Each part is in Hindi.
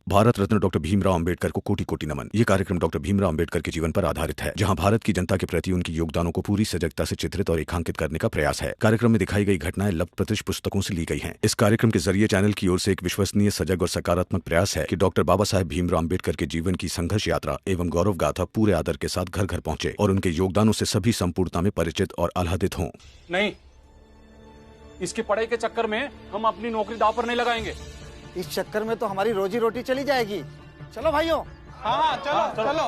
भारत रत्न डॉक्टर भीमराव अंबेडकर को कोटि कोटि नमन। ये कार्यक्रम डॉक्टर भीमराव अंबेडकर के जीवन पर आधारित है, जहां भारत की जनता के प्रति उनके योगदानों को पूरी सजगता से चित्रित और रेखांकित करने का प्रयास है। कार्यक्रम में दिखाई गई घटनाएं लब्ध पुस्तकों से ली गई हैं। इस कार्यक्रम के जरिए चैनल की ओर से एक विश्वसनीय, सजग और सकारात्मक प्रयास है कि डॉक्टर बाबा साहेब भीमराव अंबेडकर के जीवन की संघर्ष यात्रा एवं गौरव गाथा पूरे आदर के साथ घर घर पहुंचे और उनके योगदानों से सभी संपूर्णता में परिचित और आह्लादित हों। नहीं, इसकी पढ़ाई के चक्कर में हम अपनी नौकरी दांव पर नहीं लगाएंगे। इस चक्कर में तो हमारी रोजी रोटी चली जाएगी। चलो भाइयों। हाँ, चलो।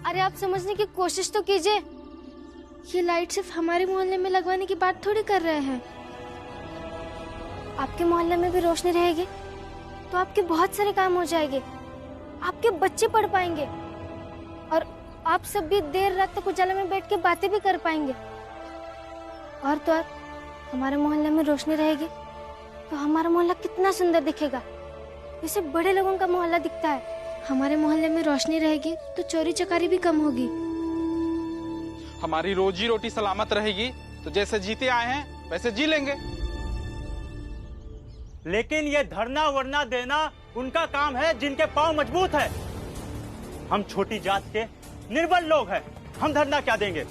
अरे आप समझने की कोशिश तो कीजिए। ये लाइट सिर्फ हमारे मोहल्ले में लगवाने की बात थोड़ी कर रहे हैं। आपके मोहल्ले में भी रोशनी रहेगी तो आपके बहुत सारे काम हो जाएंगे, आपके बच्चे पढ़ पाएंगे और आप सब भी देर रात तक उजाला में बैठ के बातें भी कर पाएंगे। और तो और हमारे मोहल्ले में रोशनी रहेगी तो हमारा मोहल्ला कितना सुंदर दिखेगा, जैसे बड़े लोगों का मोहल्ला दिखता है। हमारे मोहल्ले में रोशनी रहेगी तो चोरी चकारी भी कम होगी। हमारी रोजी रोटी सलामत रहेगी तो जैसे जीते आए हैं वैसे जी लेंगे। लेकिन ये धरना वरना देना उनका काम है जिनके पांव मजबूत है। हम छोटी जात के निर्बल लोग हैं, हम धरना क्या देंगे?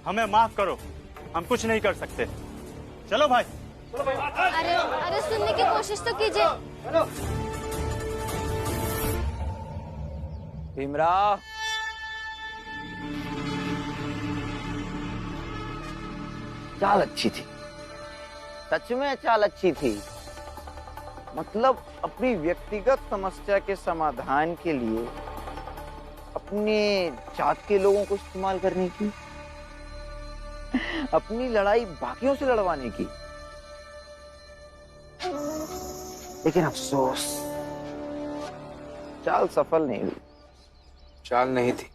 हमें माफ करो, हम कुछ नहीं कर सकते। चलो भाई। अरे सुनने की कोशिश तो कीजिए। भीमराव, चाल अच्छी थी, सच में चाल अच्छी थी। मतलब अपनी व्यक्तिगत समस्या के समाधान के लिए अपने जात के लोगों को इस्तेमाल करने की, अपनी लड़ाई बाकियों से लड़वाने की। लेकिन अफसोस, चाल सफल नहीं हुई। चाल नहीं थी,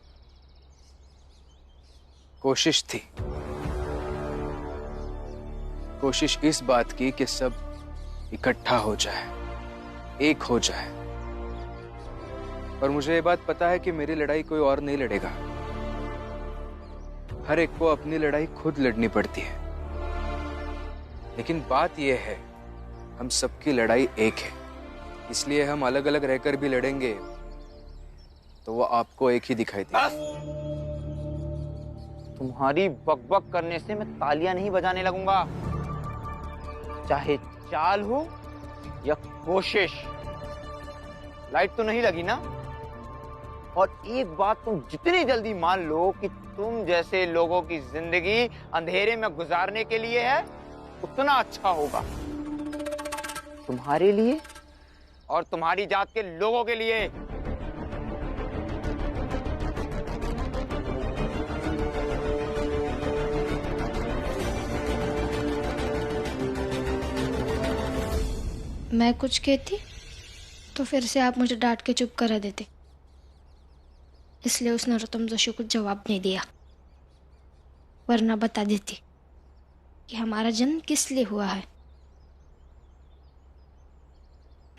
कोशिश थी। कोशिश इस बात की कि सब इकट्ठा हो जाए, एक हो जाए। और मुझे ये बात पता है कि मेरी लड़ाई कोई और नहीं लड़ेगा। हर एक को अपनी लड़ाई खुद लड़नी पड़ती है। लेकिन बात यह है, हम सबकी लड़ाई एक है, इसलिए हम अलग अलग रहकर भी लड़ेंगे तो वो आपको एक ही दिखाई देगा। तुम्हारी बकबक करने से मैं तालियां नहीं बजाने लगूंगा, चाहे चाल हो या कोशिश। लाइट तो नहीं लगी ना? और एक बात तुम जितनी जल्दी मान लो कि तुम जैसे लोगों की जिंदगी अंधेरे में गुजारने के लिए है, उतना अच्छा होगा तुम्हारे लिए और तुम्हारी जात के लोगों के लिए। मैं कुछ कहती तो फिर से आप मुझे डांट के चुप करा देते, इसलिए उसने नरोत्तम जोशी को जवाब नहीं दिया, वरना बता देती कि हमारा जन्म किस लिए हुआ है।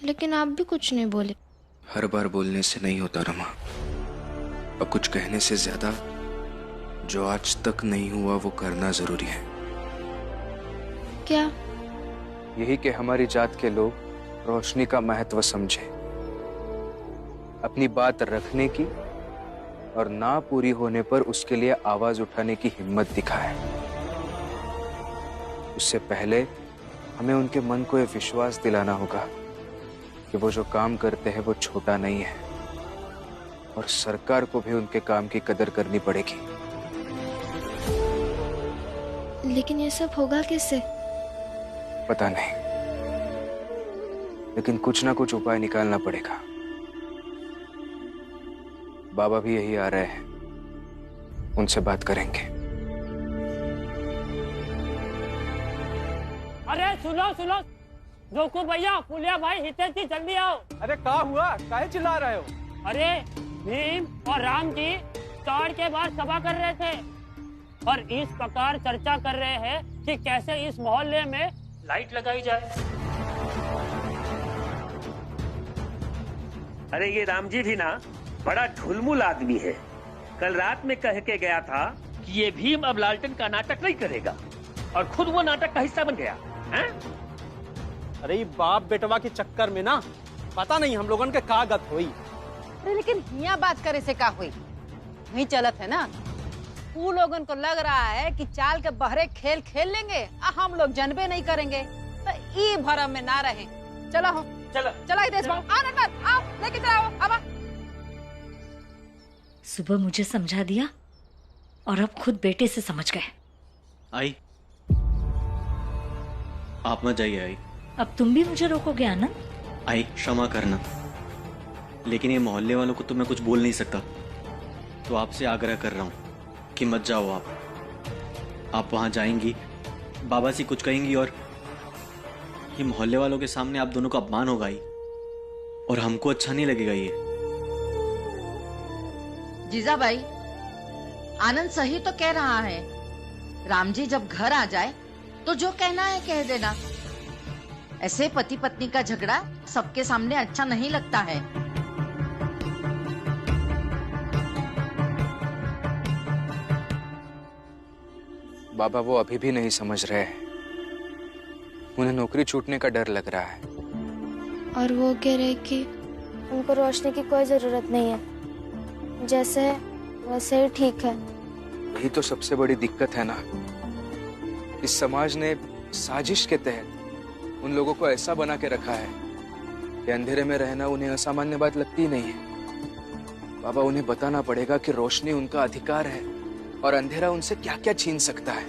लेकिन आप भी कुछ नहीं बोले। हर बार बोलने से नहीं होता रमा, अब कुछ कहने से ज्यादा जो आज तक नहीं हुआ वो करना जरूरी है। क्या? यही कि हमारी जात के लोग रोशनी का महत्व समझे, अपनी बात रखने की और ना पूरी होने पर उसके लिए आवाज उठाने की हिम्मत दिखाए। उससे पहले हमें उनके मन को यह विश्वास दिलाना होगा कि वो जो काम करते हैं वो छोटा नहीं है और सरकार को भी उनके काम की कदर करनी पड़ेगी। लेकिन ये सब होगा कैसे? पता नहीं, लेकिन कुछ ना कुछ उपाय निकालना पड़ेगा। बाबा भी यही आ रहे हैं, उनसे बात करेंगे। अरे सुनो जोकू भैया, पुलिया भाई, हितेश जी जल्दी आओ। अरे क्या हुआ, काहे चिल्ला रहे हो? अरे भीम और राम जी ताड़ के बाहर सभा कर रहे थे और इस प्रकार चर्चा कर रहे हैं कि कैसे इस मोहल्ले में लाइट लगाई जाए। अरे ये राम जी भी ना बड़ा ढुलमुल आदमी है। कल रात में कह के गया था कि ये भीम अब लालटेन का नाटक नहीं करेगा और खुद वो नाटक का हिस्सा बन गया है? अरे बाप बेटवा के चक्कर में ना पता नहीं हम लोगन के का गत हुई। अरे लेकिन हियां बात करे से का हुई, वही चलत है ना। तू लोगन को लग रहा है कि चाल के बहरे खेल खेल लेंगे और हम लोग जनबे नहीं करेंगे, तो ई भरम में ना रहे। चलो हो, चलो चलो ही देश आओ नटवर, आओ लेके चलाओ। अब सुबह मुझे समझा दिया और अब खुद बेटे से समझ गए। आई, आप मत जाइए आई। अब तुम भी मुझे रोकोगे आनंद? आई क्षमा करना, लेकिन ये मोहल्ले वालों को तो मैं कुछ बोल नहीं सकता, तो आपसे आग्रह कर रहा हूँ कि मत जाओ आप वहां जाएंगी, बाबा से कुछ कहेंगी और ये मोहल्ले वालों के सामने आप दोनों का अपमान होगा ही, और हमको अच्छा नहीं लगेगा ये। जीजाबाई, आनंद सही तो कह रहा है। राम जी जब घर आ जाए तो जो कहना है कह देना। ऐसे पति पत्नी का झगड़ा सबके सामने अच्छा नहीं लगता है। बाबा वो अभी भी नहीं समझ रहे हैं, उन्हें नौकरी छूटने का डर लग रहा है। और वो कह रहे कि उनको रोशनी की कोई जरूरत नहीं है, जैसे है वैसे ही ठीक है। यही तो सबसे बड़ी दिक्कत है ना, इस समाज ने साजिश के तहत उन लोगों को ऐसा बना के रखा है कि अंधेरे में रहना उन्हें असामान्य बात लगती ही नहीं है। बाबा उन्हें बताना पड़ेगा कि रोशनी उनका अधिकार है और अंधेरा उनसे क्या क्या छीन सकता है,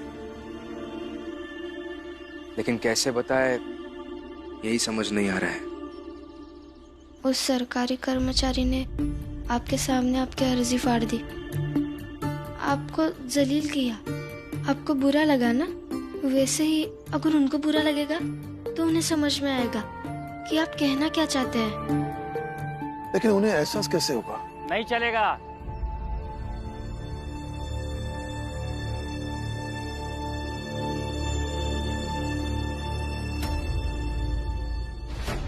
लेकिन कैसे बताए यही समझ नहीं आ रहा है। उस सरकारी कर्मचारी ने आपके सामने आपकी अर्जी फाड़ दी, आपको जलील किया, आपको बुरा लगा ना। वैसे ही अगर उनको बुरा लगेगा तो उन्हें समझ में आएगा कि आप कहना क्या चाहते हैं। लेकिन उन्हें एहसास कैसे होगा? नहीं चलेगा।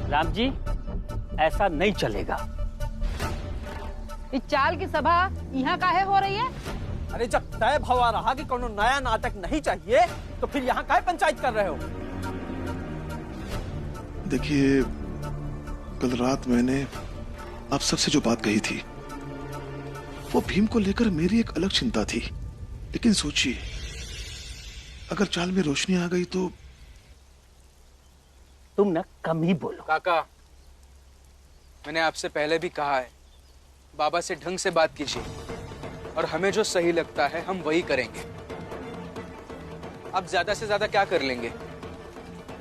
राम जी, ऐसा नहीं चलेगा। इस चाल की सभा यहाँ काहे हो रही है? अरे जब तय भवा रहा कि कोनो नया नाटक नहीं चाहिए तो फिर यहाँ काहे पंचायत कर रहे हो? देखिए, कल रात मैंने आप सबसे जो बात कही थी वो भीम को लेकर मेरी एक अलग चिंता थी, लेकिन सोचिए अगर चाल में रोशनी आ गई तो। तुम न कम ही बोलो। काका, मैंने आपसे पहले भी कहा है, बाबा से ढंग से बात कीजिए और हमें जो सही लगता है हम वही करेंगे। आप ज्यादा से ज्यादा क्या कर लेंगे?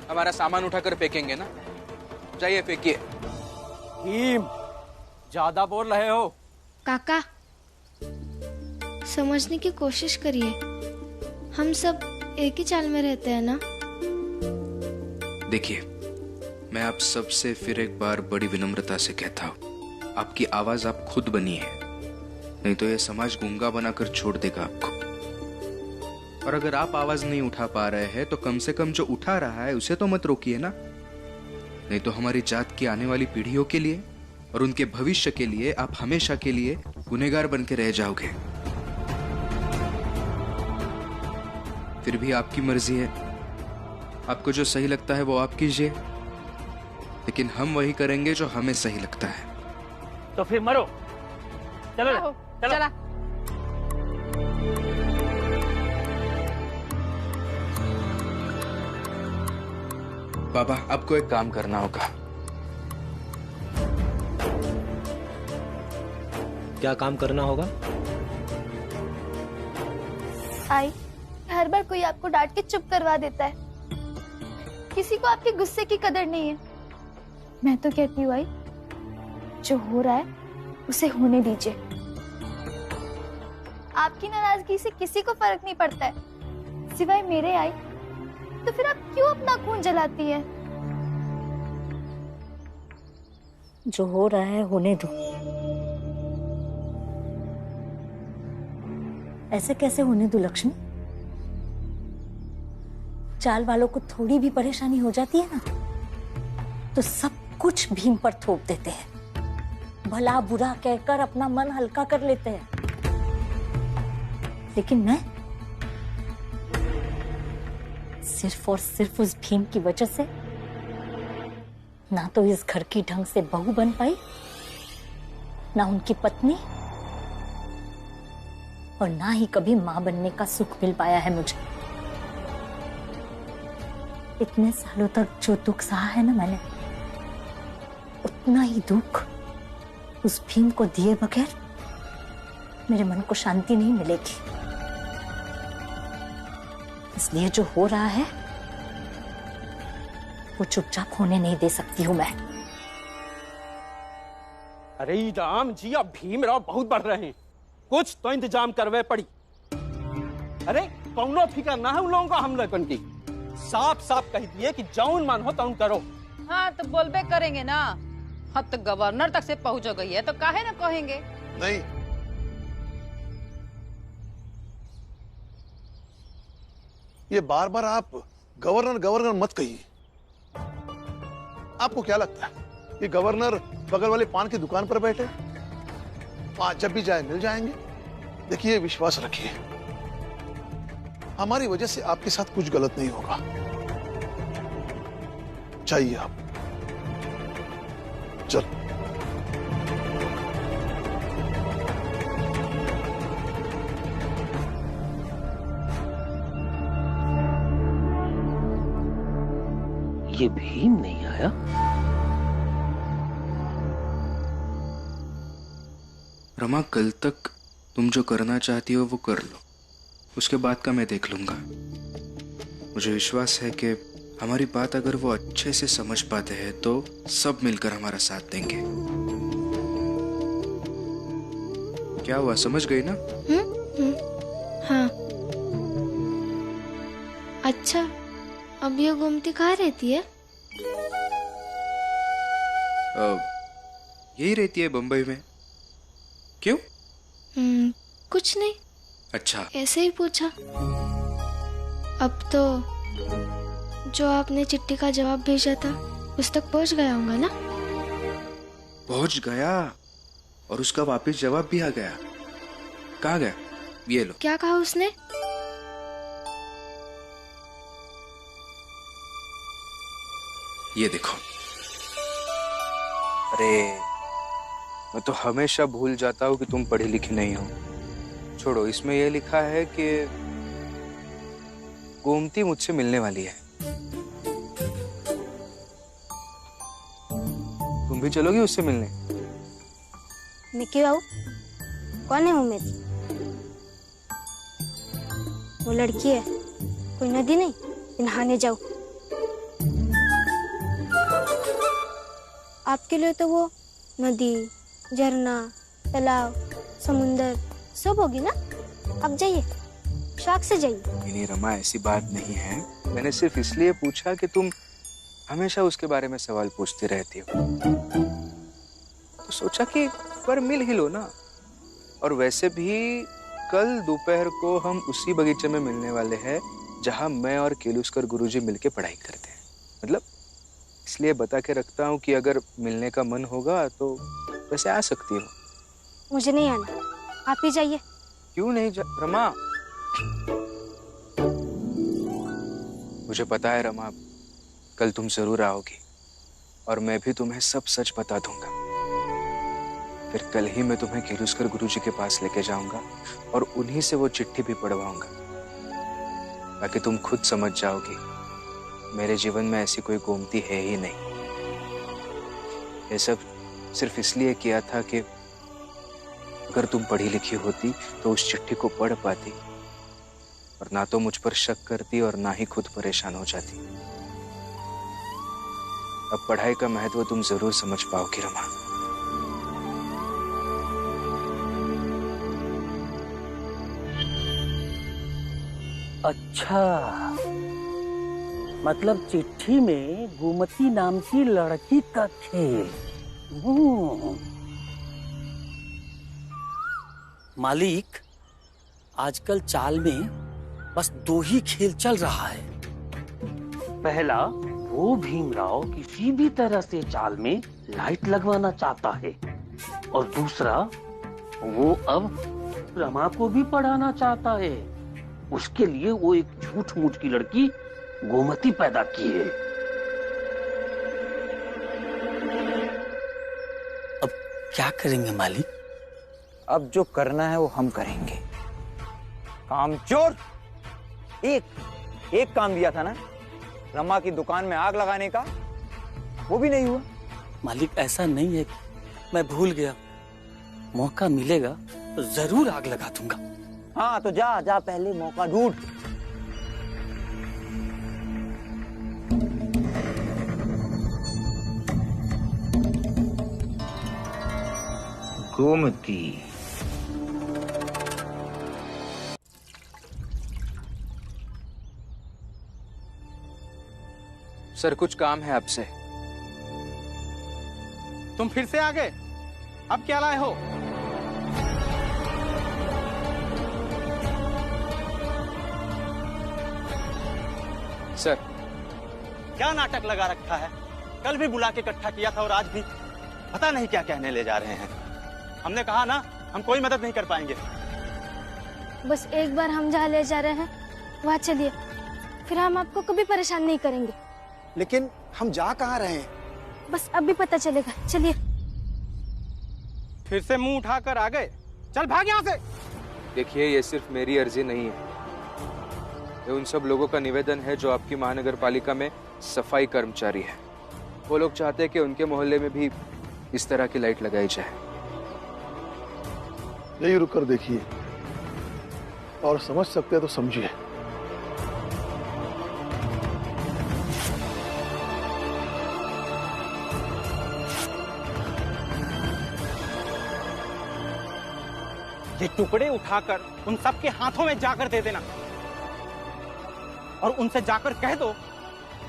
हमारा सामान उठाकर फेंकेंगे ना? जाइए फेंकिए। भीम, ज्यादा बोल रहे हो। काका, समझने की कोशिश करिए, हम सब एक ही चाल में रहते हैं ना। देखिए, मैं आप सबसे फिर एक बार बड़ी विनम्रता से कहता हूँ, आपकी आवाज आप खुद बनिए, नहीं तो यह समाज गूंगा बनाकर छोड़ देगा आपको। और अगर आप आवाज नहीं उठा पा रहे हैं तो कम से कम जो उठा रहा है उसे तो मत रोकिए ना, नहीं तो हमारी जात की आने वाली पीढ़ियों के लिए और उनके भविष्य के लिए आप हमेशा के लिए गुनहगार बन के रह जाओगे। फिर भी आपकी मर्जी है, आपको जो सही लगता है वो आप कीजिए, लेकिन हम वही करेंगे जो हमें सही लगता है। तो फिर मरो। चलो चलो। चला। बाबा, आपको एक काम करना होगा। क्या काम करना होगा? आई, हर बार कोई आपको डांट के चुप करवा देता है, किसी को आपके गुस्से की कदर नहीं है। मैं तो कहती हूँ आई, जो हो रहा है उसे होने दीजिए। आपकी नाराजगी से किसी को फर्क नहीं पड़ता है सिवाय मेरे। आई, तो फिर आप क्यों अपना खून जलाती है? जो हो रहा है होने दो। ऐसे कैसे होने दो लक्ष्मी? चाल वालों को थोड़ी भी परेशानी हो जाती है ना तो सब कुछ भीम पर थोप देते हैं, भला बुरा कहकर अपना मन हल्का कर लेते हैं। लेकिन मैं सिर्फ और सिर्फ उस भीम की वजह से ना तो इस घर की ढंग से बहू बन पाई, ना उनकी पत्नी, और ना ही कभी मां बनने का सुख मिल पाया है मुझे। इतने सालों तक जो दुख सहा है ना मैंने, उतना ही दुख उस भीम को दिए बगैर मेरे मन को शांति नहीं मिलेगी। इसलिए जो हो रहा है वो चुपचाप होने नहीं दे सकती हूं मैं। अरे राम जी, अब भीमराव बहुत बढ़ रहे हैं, कुछ तो इंतजाम करवे पड़ी। अरे कौनो फिक्र ना है उन लोगों को, हम लोगों की साफ साफ कह दिए कि जौन मन हो तौन करो। हाँ तो बोलबे करेंगे ना। अब तो गवर्नर तक से पहुंच गई है तो काहे ना कहेंगे। नहीं, ये बार बार आप गवर्नर गवर्नर मत कहिए। आपको क्या लगता है कि गवर्नर बगल वाले पान की दुकान पर बैठे, वहां जब भी जाए मिल जाएंगे? देखिए, विश्वास रखिए, हमारी वजह से आपके साथ कुछ गलत नहीं होगा। चाहिए आप चल। ये भीम नहीं आया? रमा, कल तक तुम जो करना चाहती हो वो कर लो, उसके बाद का मैं देख लूंगा। मुझे विश्वास है कि हमारी बात अगर वो अच्छे से समझ पाते हैं तो सब मिलकर हमारा साथ देंगे। क्या हुआ, समझ गई ना? हाँ। अच्छा, अब ये गोमती कहाँ रहती है? यही रहती है बंबई में। क्यों? कुछ नहीं। अच्छा, ऐसे ही पूछा। अब तो जो आपने चिट्ठी का जवाब भेजा था उस तक पहुंच गया होगा ना? पहुंच गया, और उसका वापस जवाब भी आ गया। कहाँ गया? ये लो। क्या कहा उसने? ये देखो। अरे, मैं तो हमेशा भूल जाता हूँ कि तुम पढ़ी लिखी नहीं हो। छोड़ो, इसमें यह लिखा है कि गोमती मुझसे मिलने वाली है। तुम भी चलोगी उससे मिलने? मैं क्यों आऊं? कौन है उम्मीद? वो लड़की है, कोई नदी नहीं नहाने जाओ। आपके लिए तो वो नदी, झरना, तालाब, समुंदर सब होगी ना। अब जाइए, शौक से जाइए। नहीं रमा, ऐसी बात नहीं है। मैंने सिर्फ इसलिए पूछा कि तुम हमेशा उसके बारे में सवाल पूछती रहती हो, तो सोचा कि पर मिल ही लो ना। और वैसे भी कल दोपहर को हम उसी बगीचे में मिलने वाले हैं जहां मैं और केलुस्कर गुरुजी मिलके पढ़ाई करते हैं। मतलब इसलिए बता के रखता हूँ कि अगर मिलने का मन होगा तो वैसे आ सकती हो। मुझे नहीं आना, आप ही जाइए। क्यों नहीं रमा? मुझे पता है रमा, कल तुम जरूर आओगी और मैं भी तुम्हें सब सच बता दूंगा। फिर कल ही मैं तुम्हें केलुस्कर गुरुजी के पास लेके जाऊंगा और उन्हीं से वो चिट्ठी भी पढ़वाऊंगा, ताकि तुम खुद समझ जाओगी मेरे जीवन में ऐसी कोई गोमती है ही नहीं। ये सब सिर्फ इसलिए किया था कि अगर तुम पढ़ी लिखी होती तो उस चिट्ठी को पढ़ पाती और ना तो मुझ पर शक करती और ना ही खुद परेशान हो जाती। अब पढ़ाई का महत्व तुम जरूर समझ पाओगी रमा। अच्छा, मतलब चिट्ठी में गोमती नाम की लड़की का खेल। मालिक, आजकल चाल में बस दो ही खेल चल रहा है। पहला, वो भीमराव किसी भी तरह से चाल में लाइट लगवाना चाहता है, और दूसरा, वो अब रमा को भी पढ़ाना चाहता है। उसके लिए वो एक झूठ मूठ की लड़की गोमती पैदा की है। क्या करेंगे मालिक? अब जो करना है वो हम करेंगे। कामचोर, एक काम दिया था ना, रमा की दुकान में आग लगाने का, वो भी नहीं हुआ। मालिक ऐसा नहीं है, मैं भूल गया। मौका मिलेगा तो जरूर आग लगा दूंगा। हाँ तो जा जा, पहले मौका ढूंढ। गोमती, सर कुछ काम है आपसे। तुम फिर से आ गए? अब क्या लाए हो? सर क्या नाटक लगा रखा है? कल भी बुला के इकट्ठा किया था और आज भी पता नहीं क्या कहने ले जा रहे हैं। हमने कहा ना, हम कोई मदद नहीं कर पाएंगे। बस एक बार हम जहाँ ले जा रहे हैं वहाँ चलिए, फिर हम आपको कभी परेशान नहीं करेंगे। लेकिन हम जा कहाँ रहे हैं? बस अब भी पता चलेगा, चलिए। फिर से मुंह उठाकर आ गए, चल भाग यहाँ से। देखिए, ये सिर्फ मेरी अर्जी नहीं है, ये उन सब लोगों का निवेदन है जो आपकी महानगर पालिका में सफाई कर्मचारी है। वो लोग चाहते हैं कि उनके मोहल्ले में भी इस तरह की लाइट लगाई जाए। यही रुक कर देखिए और समझ सकते हैं तो समझिए। ये टुकड़े उठाकर उन सबके हाथों में जाकर दे देना और उनसे जाकर कह दो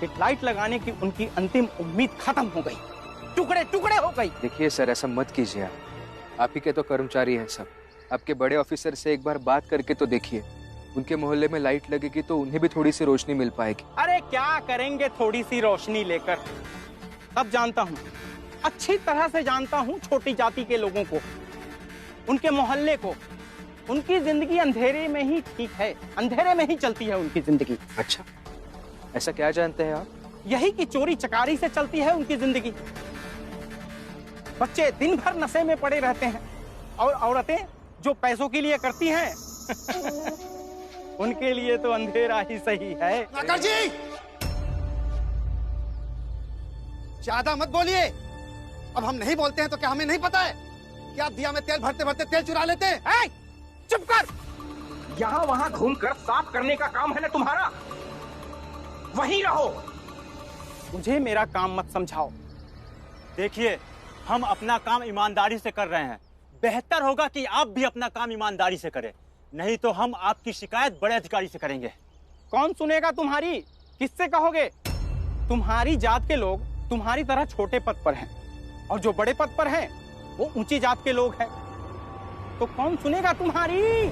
कि लाइट लगाने की उनकी अंतिम उम्मीद खत्म हो गई, टुकड़े टुकड़े हो गई। देखिए सर, ऐसा मत कीजिए। आप ही के तो कर्मचारी हैं सब। आपके बड़े ऑफिसर से एक बार बात करके तो देखिए। उनके मोहल्ले में लाइट लगेगी तो उन्हें भी थोड़ी सी रोशनी मिल पाएगी। अरे क्या करेंगे थोड़ी सी रोशनी लेकर? सब जानता हूँ, अच्छी तरह से जानता हूँ छोटी जाति के लोगों को, उनके मोहल्ले को। उनकी जिंदगी अंधेरे में ही ठीक है, अंधेरे में ही चलती है उनकी जिंदगी। अच्छा, ऐसा क्या जानते हैं आप? यही कि चोरी चकारी से चलती है उनकी जिंदगी। बच्चे दिन भर नशे में पड़े रहते हैं और औरतें जो पैसों के लिए करती हैं उनके लिए तो अंधेरा ही सही है। नाकर जी, ज्यादा मत बोलिए। अब हम नहीं बोलते हैं तो क्या हमें नहीं पता है कि आप दिया में तेल भरते भरते तेल चुरा लेते हैं? चुप कर। यहाँ वहाँ घूमकर साफ करने का काम है ना तुम्हारा, वहीं रहो। मुझे मेरा काम मत समझाओ। देखिए, हम अपना काम ईमानदारी से कर रहे हैं। बेहतर होगा कि आप भी अपना काम ईमानदारी से करें, नहीं तो हम आपकी शिकायत बड़े अधिकारी से करेंगे। कौन सुनेगा तुम्हारी? किससे कहोगे? तुम्हारी जात के लोग तुम्हारी तरह छोटे पद पर हैं और जो बड़े पद पर हैं वो ऊंची जात के लोग हैं। तो कौन सुनेगा तुम्हारी?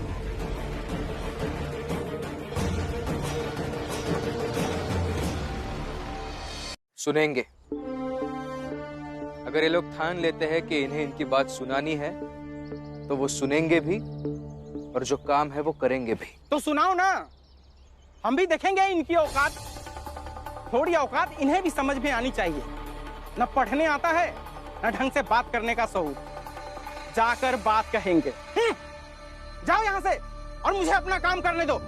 सुनेंगे। अगर ये लोग ठान लेते हैं कि इन्हें इनकी बात सुनानी है तो वो सुनेंगे भी और जो काम है वो करेंगे भी। तो सुनाओ ना, हम भी देखेंगे इनकी औकात। थोड़ी औकात इन्हें भी समझ में आनी चाहिए। न पढ़ने आता है न ढंग से बात करने का शऊर। जाकर बात कहेंगे। जाओ यहां से और मुझे अपना काम करने दो।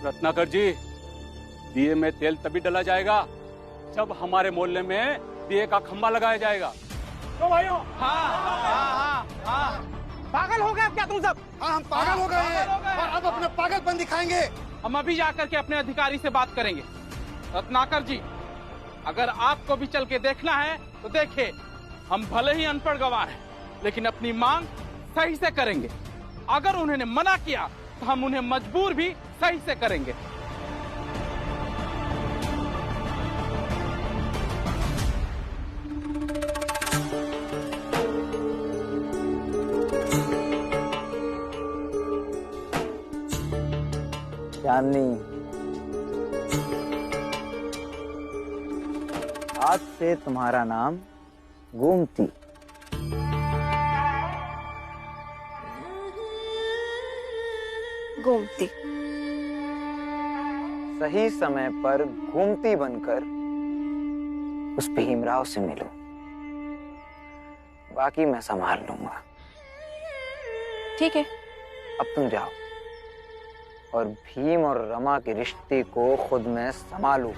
रत्नाकर जी, दिए में तेल तभी डाला जाएगा जब हमारे मोहल्ले में दिए का खंभा लगाया जाएगा। तो भाइयों, हाँ। पागल हो गए क्या तुम सब? हाँ, हम पागल हो गए हैं और अब अपना पागलपन दिखाएंगे। हम अभी जाकर के अपने अधिकारी से बात करेंगे। रत्नाकर जी, अगर आपको भी चल के देखना है तो देखिए, हम भले ही अनपढ़ गवार हैं लेकिन अपनी मांग सही से करेंगे। अगर उन्होंने मना किया तो हम उन्हें मजबूर भी सही से करेंगे। चांदनी, आज से तुम्हारा नाम गोमती। गोमती। सही समय पर घूमती बनकर उस भीमराव से मिलूं। बाकी मैं संभाल लूंगा। ठीक है। अब तुम जाओ और भीम और रमा के रिश्ते को खुद मैं संभालूं।